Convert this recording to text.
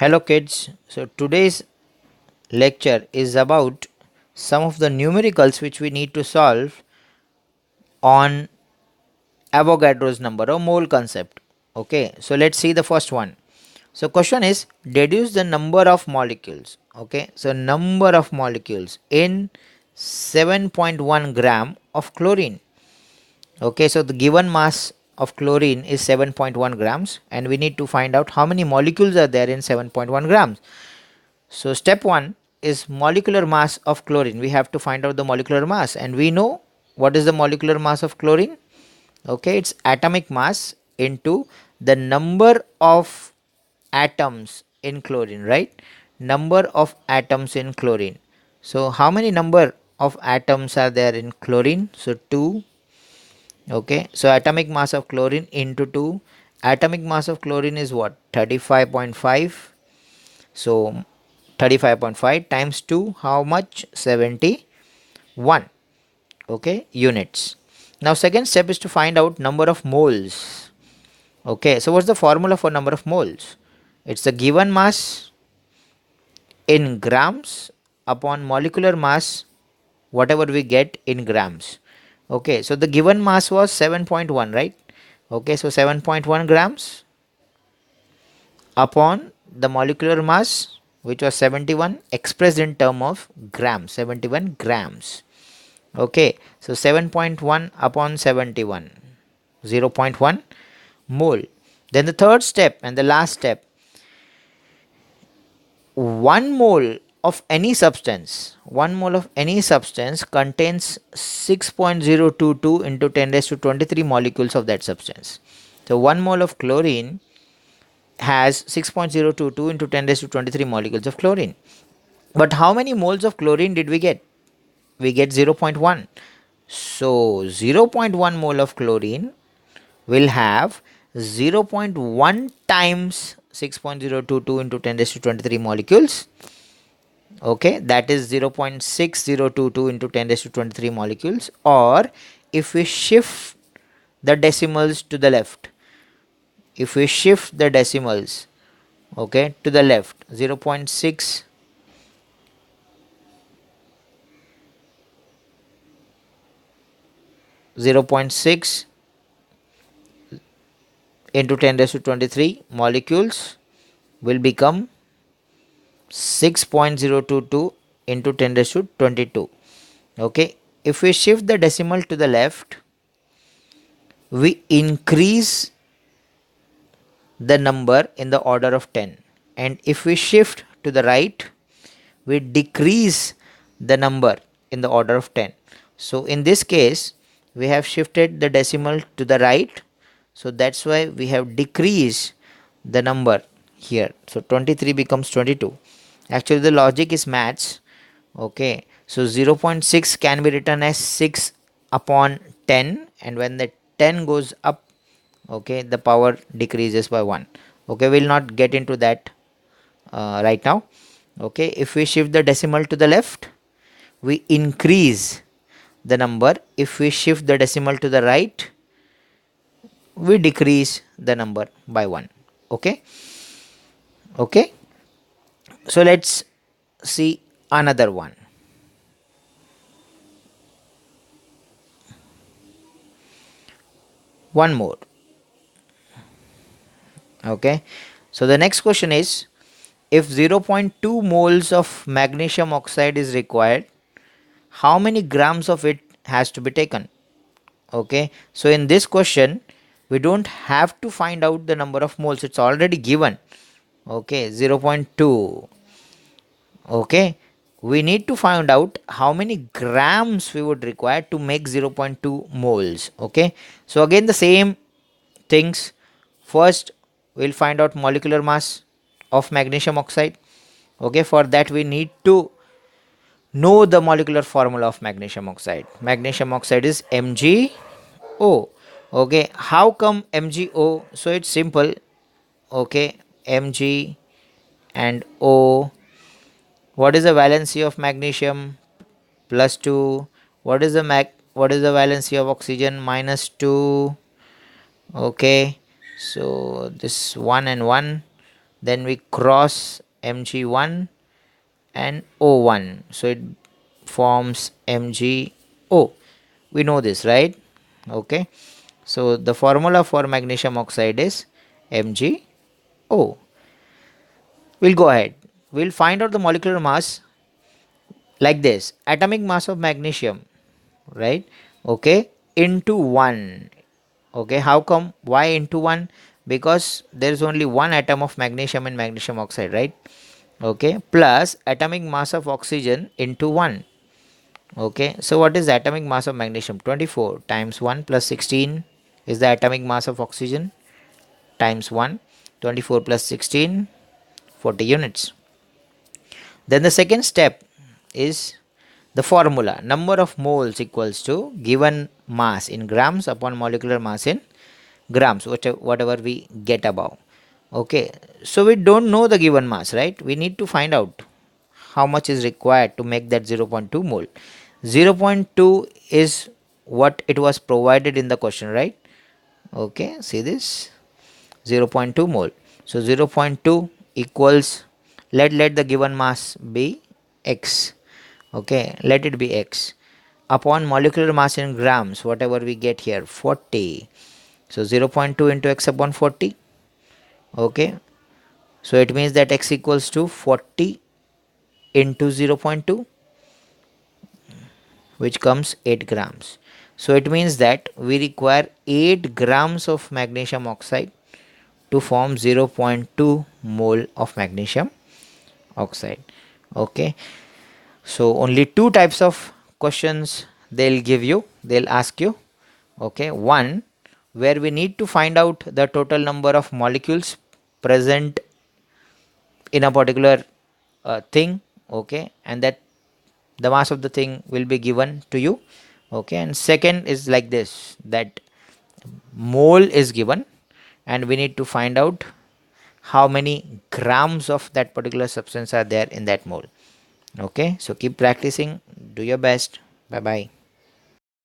Hello kids, so today's lecture is about some of the numericals which we need to solve on Avogadro's number or mole concept. Okay, so let's see the first one. So question is deduce the number of molecules. Okay, so number of molecules in 7.1 gram of chlorine. Okay, so the given mass of chlorine is 7.1 grams and we need to find out how many molecules are there in 7.1 grams. So step 1 is molecular mass of chlorine. We have to find out the molecular mass, and we know what is the molecular mass of chlorine. Okay, it's atomic mass into the number of atoms in chlorine, right? Number of atoms in chlorine. So how many number of atoms are there in chlorine? So 2. Okay, so atomic mass of chlorine into 2. Atomic mass of chlorine is what? 35.5. So 35.5 times 2, how much? 71. Okay, units. Now second step is to find out number of moles. Okay, so what's the formula for number of moles? It's the given mass in grams upon molecular mass, whatever we get in grams. Okay, so the given mass was 7.1, right? Okay, so 7.1 grams upon the molecular mass, which was 71, expressed in term of grams, 71 grams. Okay, so 7.1 upon 71, 0.1 mole. Then the third step and the last step, 1 mole of any substance, 1 mole of any substance contains 6.022 into 10 raised to 23 molecules of that substance. So 1 mole of chlorine has 6.022 into 10 raised to 23 molecules of chlorine. But how many moles of chlorine did we get? We get 0.1. So 0.1 mole of chlorine will have 0.1 times 6.022 into 10 raised to 23 molecules. Okay, that is 0.6022 into 10 raised to 23 molecules. Or if we shift the decimals to the left, if we shift the decimals, okay, to the left, 0.6 0.6 into 10 raised to 23 molecules will become 6.022 into 10 raised to 22. Okay, if we shift the decimal to the left, we increase the number in the order of 10, and if we shift to the right, we decrease the number in the order of 10. So in this case we have shifted the decimal to the right, so that's why we have decreased the number here. So 23 becomes 22. Actually the logic is maths. Okay, so 0.6 can be written as 6 upon 10, and when the 10 goes up, okay, the power decreases by 1. Okay, we'll not get into that right now. Okay, if we shift the decimal to the left, we increase the number. If we shift the decimal to the right, we decrease the number by 1. Okay, okay, so let's see another one. One more. Okay, so the next question is, if 0.2 moles of magnesium oxide is required, how many grams of it has to be taken? Okay, so in this question we don't have to find out the number of moles, it's already given. Okay, 0.2. Okay, we need to find out how many grams we would require to make 0.2 moles. Okay, so again the same things. First we'll find out molecular mass of magnesium oxide. Okay, for that we need to know the molecular formula of magnesium oxide. Magnesium oxide is MgO. Okay, how come MgO? So it's simple. Okay, Mg and O. What is the valency of magnesium? +2. What is the valency of oxygen? -2. Okay, so this 1 and 1. then we cross Mg1 and O1, so it forms MgO. We know this, right? Okay, so the formula for magnesium oxide is MgO. We'll go ahead, we'll find out the molecular mass like this: atomic mass of magnesium, right? Okay, into 1. Okay, how come? Why into 1? Because there is only one atom of magnesium in magnesium oxide, right? Okay, plus atomic mass of oxygen into 1. Okay, so what is the atomic mass of magnesium? 24 times 1 plus 16 is the atomic mass of oxygen, times 1. 24 plus 16, 40 units. Then the second step is the formula: number of moles equals to given mass in grams upon molecular mass in grams, whatever we get above. Okay, so we don't know the given mass, right? We need to find out how much is required to make that 0.2 mole. 0.2 is what it was provided in the question, right? Okay, see this, 0.2 mole. So 0.2 equals, let the given mass be x. Okay, let it be x upon molecular mass in grams, whatever we get here, 40. So 0.2 into x upon 40. Okay, so it means that x equals to 40 into 0.2, which comes 8 grams. So it means that we require 8 grams of magnesium oxide to form 0.2 mole of magnesium oxide. Okay, so only two types of questions they'll ask you. Okay, one where we need to find out the total number of molecules present in a particular thing. Okay, and that the mass of the thing will be given to you. Okay, and second is like this, that mole is given and we need to find out how many grams of that particular substance are there in that mole. Okay, so keep practicing, do your best. Bye bye.